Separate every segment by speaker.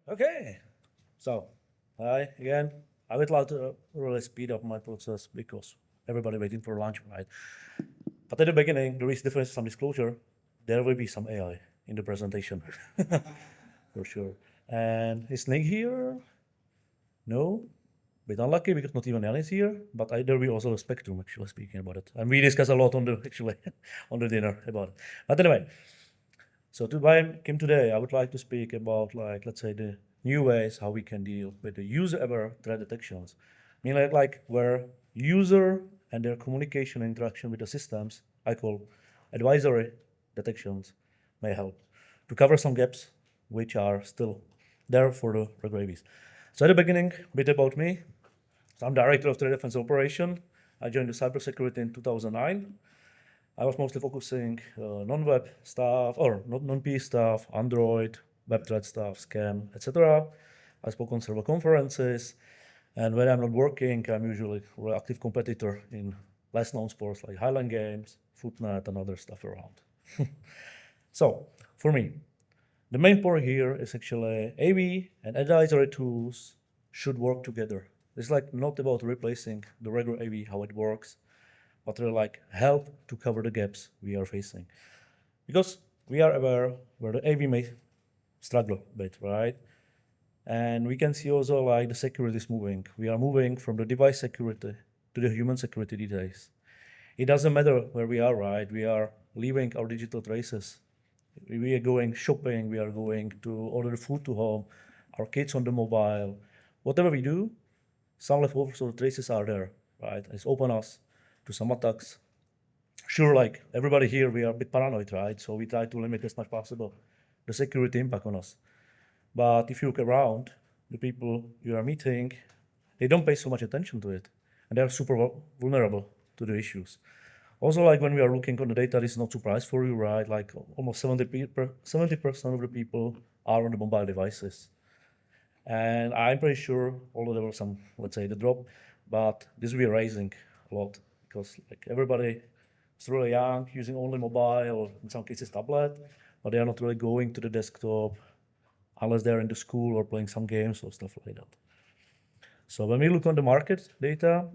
Speaker 1: Okay, so hi again. I would like to really speed up my process because everybody waiting for lunch, right? But at the beginning, there is definitely some disclosure. There will be some AI in the presentation, for sure. And is Nick here? No, bit unlucky because not even Jan is here. But there will be also a spectrum actually speaking about it, and we discuss a lot on the actually on the dinner about it. But anyway, so to why I came today, I would like to speak about let's say the new ways how we can deal with the user-aware threat detections. I mean like where user and their communication interaction with the systems, I call advisory detections, may help to cover some gaps which are still there for the Regravies. So at the beginning, a bit about me. So I'm director of threat defense operation. I joined the cybersecurity in 2009. I was mostly focusing non-web stuff or not non-P stuff, Android, web threat stuff, scam, etc. I spoke on several conferences, and when I'm not working, I'm usually a really active competitor in less known sports like Highland Games, Footnet, and other stuff around. So for me, the main point here is actually AV and advisory tools should work together. It's like not about replacing the regular AV, how it works, but really like help to cover the gaps we are facing. Because we are aware where the AV may struggle a bit, right? And we can see also like the security is moving. We are moving from the device security to the human security these days. It doesn't matter where we are, right? We are leaving our digital traces. We are going shopping, we are going to order food to home, our kids on the mobile. Whatever we do, some leftovers or traces are there, right? It's open us to some attacks. Sure, like everybody here, we are a bit paranoid, right? So we try to limit as much possible the security impact on us. But if you look around, the people you are meeting, they don't pay so much attention to it, and they are super vulnerable to the issues. Also, like when we are looking on the data, this is not surprise for you, right? Like almost 70% of the people are on the mobile devices. And I'm pretty sure, although there was some, let's say, the drop, but this will be rising a lot because like everybody is really young, using only mobile or in some cases tablet, but they are not really going to the desktop unless they're in the school or playing some games or stuff like that. So when we look on the market data,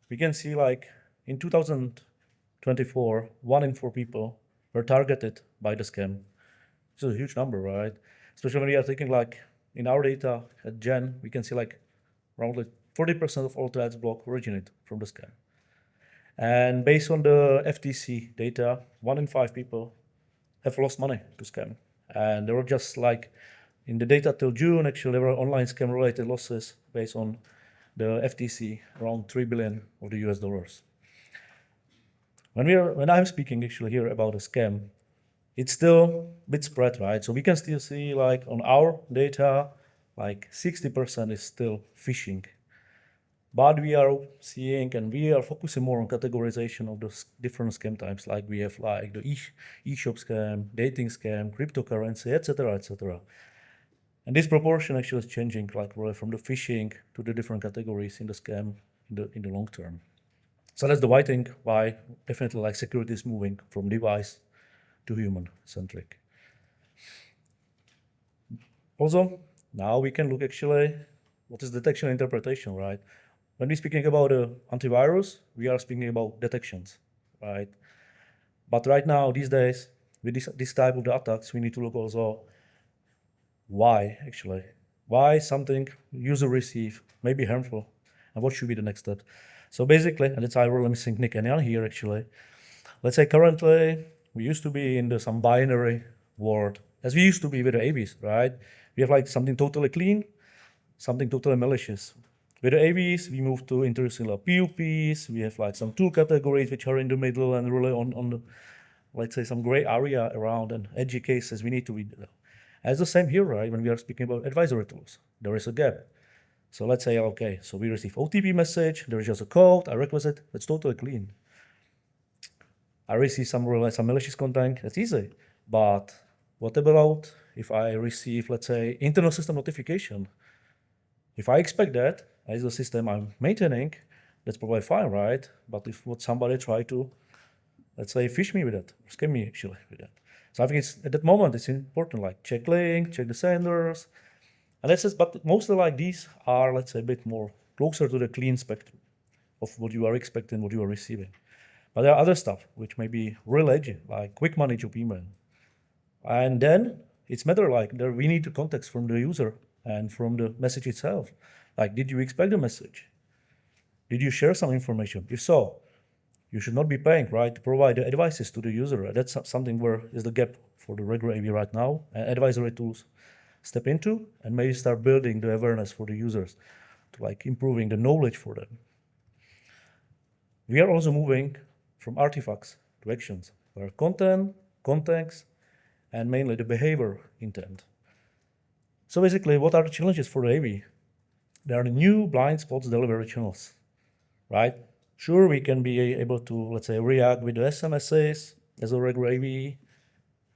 Speaker 1: we can see like in 2024, 1 in 4 people were targeted by the scam. This is a huge number, right? Especially when we are taking like in our data at Gen, we can see like around like 40% of all threats block originate from the scam. And based on the FTC data, 1 in 5 people have lost money to scam. And there were just like in the data till June, actually, there were online scam related losses based on the FTC around 3 billion of the US dollars. When I'm speaking actually here about a scam, it's still a bit spread, right? So we can still see like on our data, like 60% is still phishing. But we are seeing and we are focusing more on categorization of the different scam types. Like we have like the e-shop scam, dating scam, cryptocurrency, etc., etc. And this proportion actually is changing, like really from the phishing to the different categories in the scam in the long term. So that's the why thing why definitely like security is moving from device to human centric. Also, now we can look actually what is detection and interpretation, right? When we're speaking about antivirus, we are speaking about detections, right? But right now, these days, with this type of the attacks, we need to look also why actually, why something user receive may be harmful, and what should be the next step. So basically, and that's why we're missing Nick and Jan here actually. Let's say currently we used to be in some binary world, as we used to be with the AVs, right? We have like something totally clean, something totally malicious. With the AVs, we moved to introducing like PUPs. We have like some tool categories which are in the middle and really on the, let's say, some gray area around and edgy cases we need to be. As the same here, right? When we are speaking about advisory tools, there is a gap. So let's say, okay, so we receive OTP message, there is just a code, I request it, that's totally clean. I receive some malicious content, that's easy. But what about if I receive, let's say, internal system notification? If I expect that as the system I'm maintaining, that's probably fine, right? But if what somebody try to, let's say, fish me with that, or scam me actually with that. So I think it's at that moment it's important, like check link, check the senders, And that's just, but mostly like these are, let's say, a bit more closer to the clean spectrum of what you are expecting, what you are receiving. But there are other stuff which may be real edgy, like quick manage of email. And then it's matter like there we need the context from the user and from the message itself. Like, did you expect the message? Did you share some information? If so, you should not be paying, right, to provide the advices to the user. That's something where is the gap for the regular AV right now. And advisory tools step into and maybe start building the awareness for the users to like improving the knowledge for them. We are also moving from artifacts to actions, where content, context, and mainly the behavior intent. So basically, what are the challenges for the AV? There are the new blind spots delivery channels, right? Sure, we can be able to, let's say, react with the SMSs as a regular AV,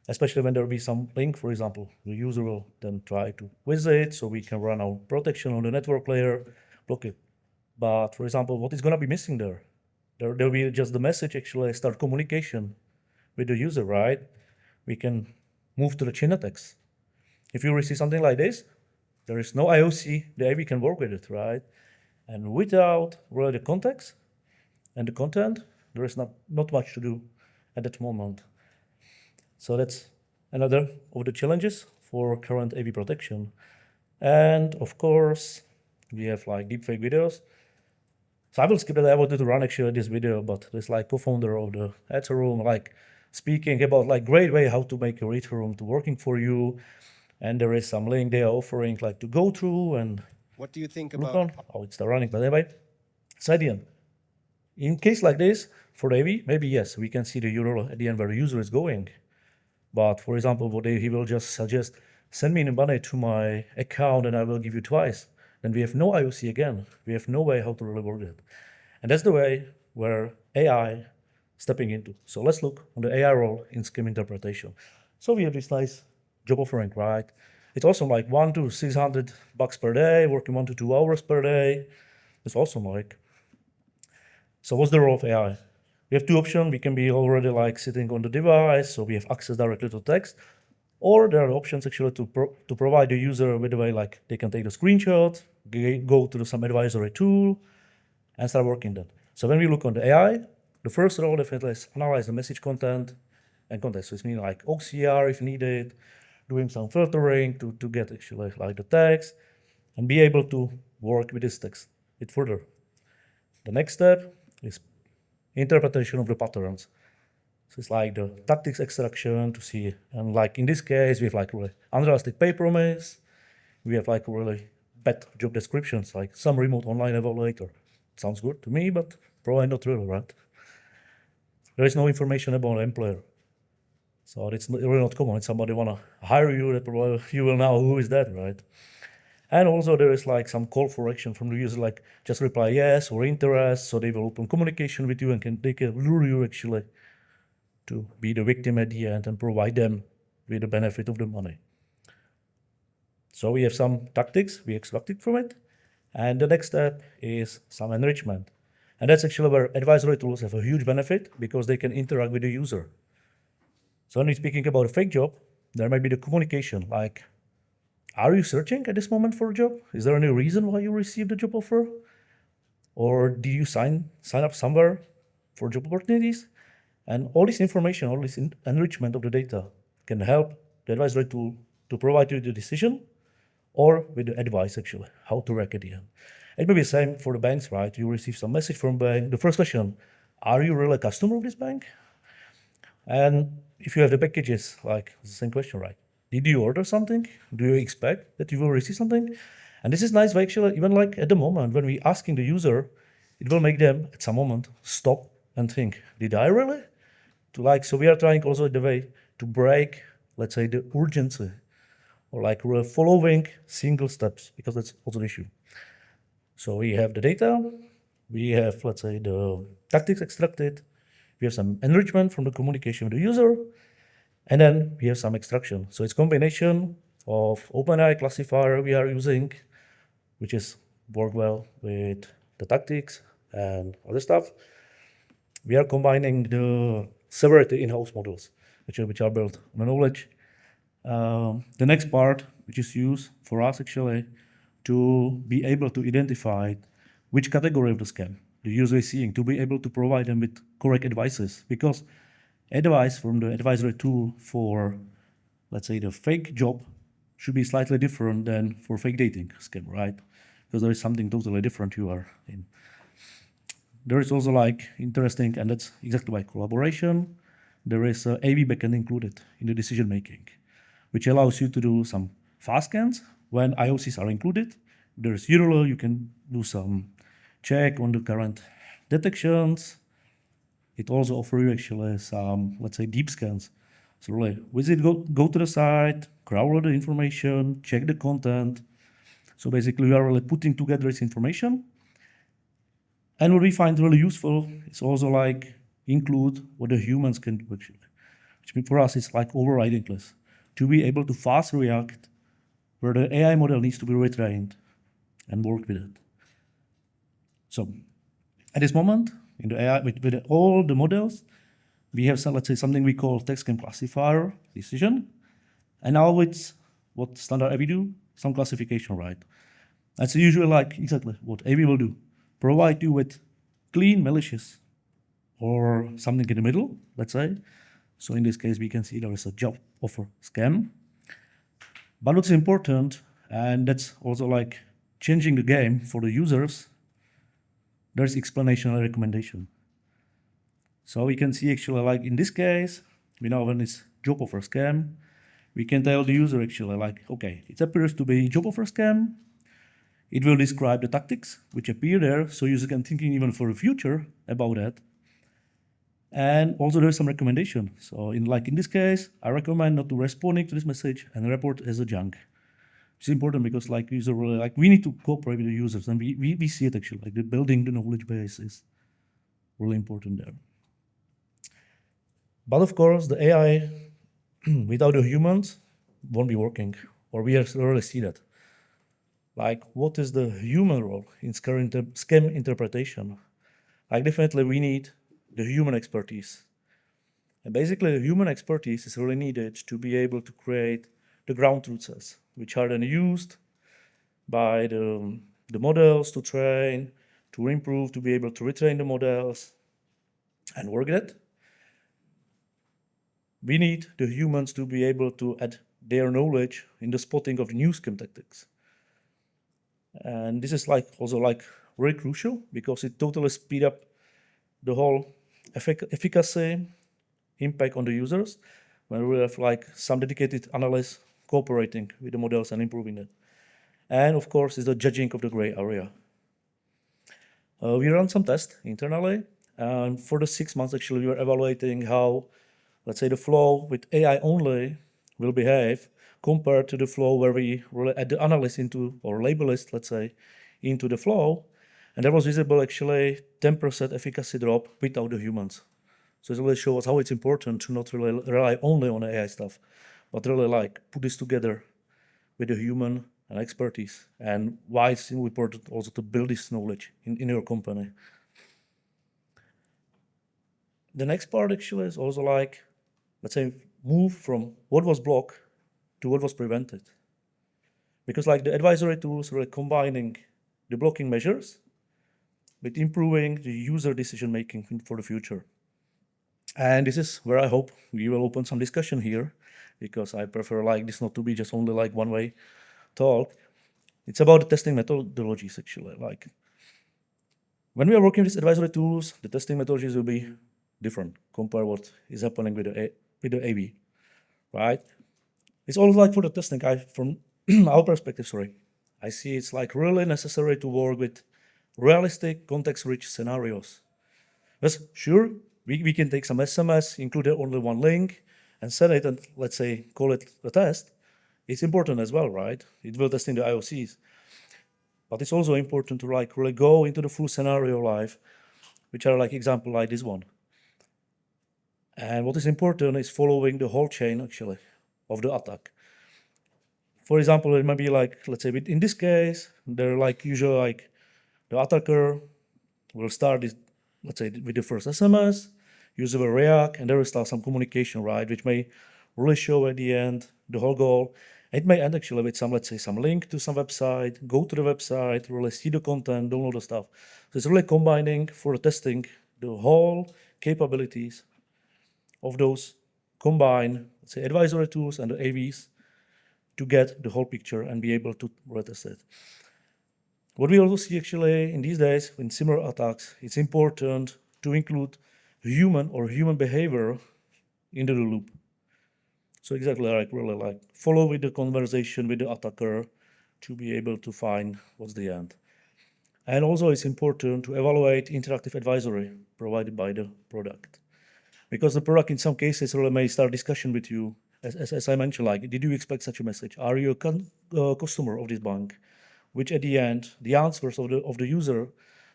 Speaker 1: especially when there will be some link, for example. The user will then try to visit, so we can run our protection on the network layer, block it. But for example, what is going to be missing there? There will be just the message actually start communication with the user, right? We can move to the chain attacks. If you receive something like this, there is no IOC, the AV can work with it, right? And without really the context and the content, there is not much to do at that moment. So that's another of the challenges for current AV protection. And of course, we have like deepfake videos. So I will skip that. I wanted to run actually this video, but there's like co-founder of the AMTSO room, like speaking about like great way how to make your AMTSO room to working for you. And there is some link they are offering like to go through and
Speaker 2: What do you think
Speaker 1: look
Speaker 2: about?
Speaker 1: on. Oh, it's still running, but anyway. So at the end, in case like this, for the AV, maybe yes, we can see the URL at the end where the user is going. But for example, he will just suggest, send me the money to my account and I will give you twice. Then we have no IOC again. We have no way how to really work it. And that's the way where AI stepping into. So let's look on the AI role in scheme interpretation. So we have this nice job offering, right? It's also like $100 to $600 per day, working 1 to 2 hours per day. It's awesome, like. So what's the role of AI? We have two options. We can be already like sitting on the device, so we have access directly to text, or there are options actually to provide the user with a way like they can take the screenshot, go to some advisory tool, and start working then. So when we look on the AI, the first role definitely is analyze the message content and context. So it's meaning like OCR if needed, doing some filtering to get actually like the text, and be able to work with this text a bit further. The next step is interpretation of the patterns. So it's like the tactics extraction to see, and like in this case, we have like really unrealistic pay promise. We have like really bad job descriptions, like some remote online evaluator. Sounds good to me, but probably not really, right? There is no information about the employer. So it's really not common. If somebody wanna hire you, that probably you will know who is that, right? And also there is like some call for action from the user, like just reply yes or interest, so they will open communication with you and they can lure you actually to be the victim at the end and provide them with the benefit of the money. So we have some tactics we extracted from it. And the next step is some enrichment. And that's actually where advisory tools have a huge benefit because they can interact with the user. So when we're speaking about a fake job, there might be the communication, like, are you searching at this moment for a job? Is there any reason why you received a job offer? Or did you sign up somewhere for job opportunities? And all this information, all this enrichment of the data can help the advisory tool to provide you the decision or with the advice actually, how to react at the end. It may be the same for the banks, right? You receive some message from bank. The first question, are you really a customer of this bank? And if you have the packages, like the same question, right? Did you order something? Do you expect that you will receive something? And this is nice, actually, even like at the moment when we're asking the user, it will make them at some moment stop and think, did I really? So we are trying also the way to break, let's say, the urgency or like we're following single steps because that's also the issue. So we have the data, we have, let's say, the tactics extracted, we have some enrichment from the communication with the user, and then we have some extraction. So it's combination of OpenAI classifier we are using, which is work well with the tactics and other stuff. We are combining the severity in-house models, which are built on the knowledge, The next part, which is used for us actually to be able to identify which category of the scam the user is seeing, to be able to provide them with correct advices. Because advice from the advisory tool for, let's say, the fake job should be slightly different than for fake dating scam, right? Because there is something totally different you are in. There is also like interesting, and that's exactly like collaboration. There is a AV backend included in the decision making, which allows you to do some fast scans when IOCs are included. There's URL, you can do some check on the current detections. It also offers you actually some, let's say, deep scans. So really visit, go to the site, crawl the information, check the content. So basically we are really putting together this information. And what we find really useful is also like include what the humans can do actually. Which for us is like overriding list. To be able to fast react where the AI model needs to be retrained and work with it. So at this moment, in the AI, with all the models, we have some, let's say, something we call text scam classifier decision. And now it's what standard AV do, some classification, right? That's usually like exactly what AV will do. Provide you with clean, malicious, or something in the middle, let's say. So in this case, we can see there is a job offer scam. But what's important, and that's also like changing the game for the users, there's explanation and recommendation. So we can see actually like in this case, we know when it's job offer scam, we can tell the user actually like, okay, it appears to be job offer scam. It will describe the tactics which appear there, so user can thinking even for the future about that. And also there's some recommendation. So in this case, I recommend not to responding to this message and report as a junk. It's important because like user really like we need to cooperate with the users, and we see it actually like the building the knowledge base is really important there. But of course, the AI without the humans won't be working, or we really see that. Like, what is the human role in scam interpretation? Like, definitely we need the human expertise. And basically, the human expertise is really needed to be able to create the ground truths, which are then used by the models to train, to improve, to be able to retrain the models and work that. We need the humans to be able to add their knowledge in the spotting of the new scam tactics. And this is like also like very crucial because it totally speed up the whole efficacy impact on the users when we have like some dedicated analysts cooperating with the models and improving it. And of course, is the judging of the gray area. We run some tests internally, and for the 6 months, actually, we are evaluating how, let's say, the flow with AI only will behave compared to the flow where we really add the analyst into, or labelist, let's say, into the flow. And there was visible actually 10% efficacy drop without the humans. So it really shows how it's important to not really rely only on AI stuff, but really like put this together with the human and expertise, and why it's important also to build this knowledge in your company. The next part actually is also like, let's say, move from what was blocked to what was prevented. Because like the advisory tools are combining the blocking measures with improving the user decision making for the future. And this is where I hope we will open some discussion here, because I prefer like this not to be just only like one-way talk. It's about the testing methodologies actually. Like when we are working with advisory tools, the testing methodologies will be different compared to what is happening with the AV, right? It's always like for the testing, from our perspective, I see it's like really necessary to work with realistic, context-rich scenarios. Yes, sure, we can take some SMS, include only one link, and send it and let's say call it a test. It's important as well, right? It will test in the IOCs. But it's also important to like really go into the full scenario live, which are like example like this one. And what is important is following the whole chain actually of the attack. For example, it might be like, let's say in this case, they're like usually like the attacker will start this, let's say with the first SMS, user will react, and there will start some communication, right, which may really show at the end the whole goal. It may end actually with some, let's say, some link to some website, go to the website, really see the content, download the stuff. So it's really combining for testing the whole capabilities of those combined, let's say, advisory tools and the AVs to get the whole picture and be able to retest it. What we also see actually in these days in similar attacks, it's important to include human or human behavior into the loop. So exactly like really like follow with the conversation with the attacker to be able to find what's the end. And also it's important to evaluate interactive advisory provided by the product. Because the product in some cases really may start discussion with you. As I mentioned, like, did you expect such a message? Are you a customer of this bank? Which at the end, the answers of the user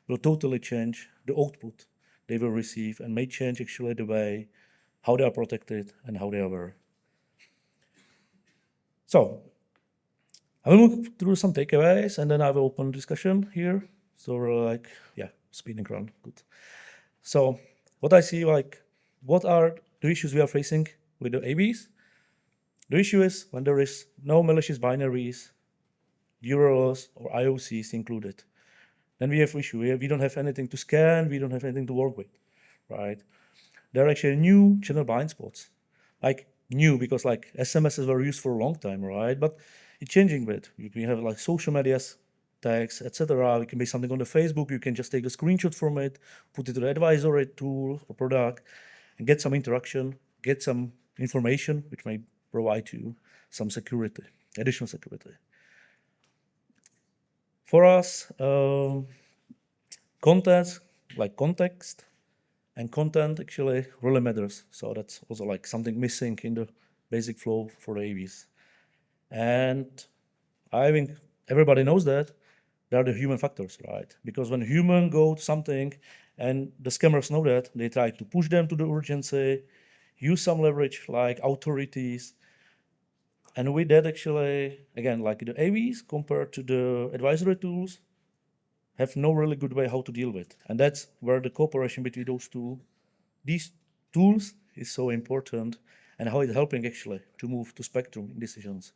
Speaker 1: will totally change the output they will receive and may change actually the way how they are protected and how they are aware. So I will move through some takeaways and then I will open discussion here. So like, yeah, speeding run, good. So what I see, like, what are the issues we are facing with the AVs? The issue is when there is no malicious binaries, URLs or IOCs included. Then we have issue. We don't have anything to scan. We don't have anything to work with, right? There are actually new channel blind spots, like new because like SMSs were used for a long time, right? But it's changing a bit. We have like social medias, tags, etc. It can be something on the Facebook. You can just take a screenshot from it, put it to the advisory tool or product, and get some interaction, get some information, which may provide you some security, additional security. For us, content, like context and content actually really matters. So that's also like something missing in the basic flow for the AVs. And I think everybody knows that there are the human factors, right? Because when human go to something and the scammers know that, they try to push them to the urgency, use some leverage like authorities. And with that, actually, again, like the AVs compared to the advisory tools have no really good way how to deal with. And that's where the cooperation between these tools is so important and how it's helping actually to move to spectrum in decisions.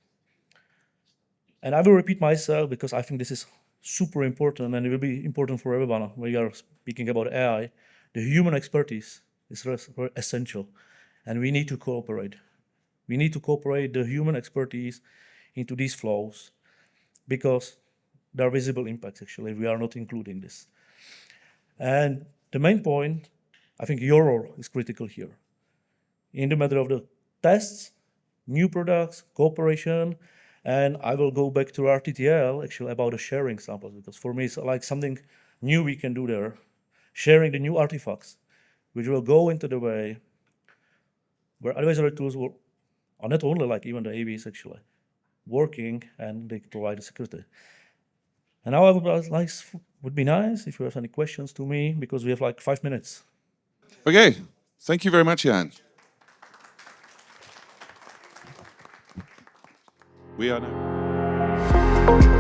Speaker 1: And I will repeat myself because I think this is super important and it will be important for everyone when we are speaking about AI. The human expertise is essential and we need to cooperate. We need to cooperate the human expertise into these flows because there are visible impacts actually. We are not including this. And the main point, I think your role is critical here. In the matter of the tests, new products, cooperation, and I will go back to RTTL actually about the sharing samples because for me it's like something new we can do there. Sharing the new artifacts, which will go into the way where advisory tools are not only like even the AVs actually working and they provide the security. And now I would be nice if you have any questions to me because we have like 5 minutes.
Speaker 2: Okay, thank you very much, Jan. We are now.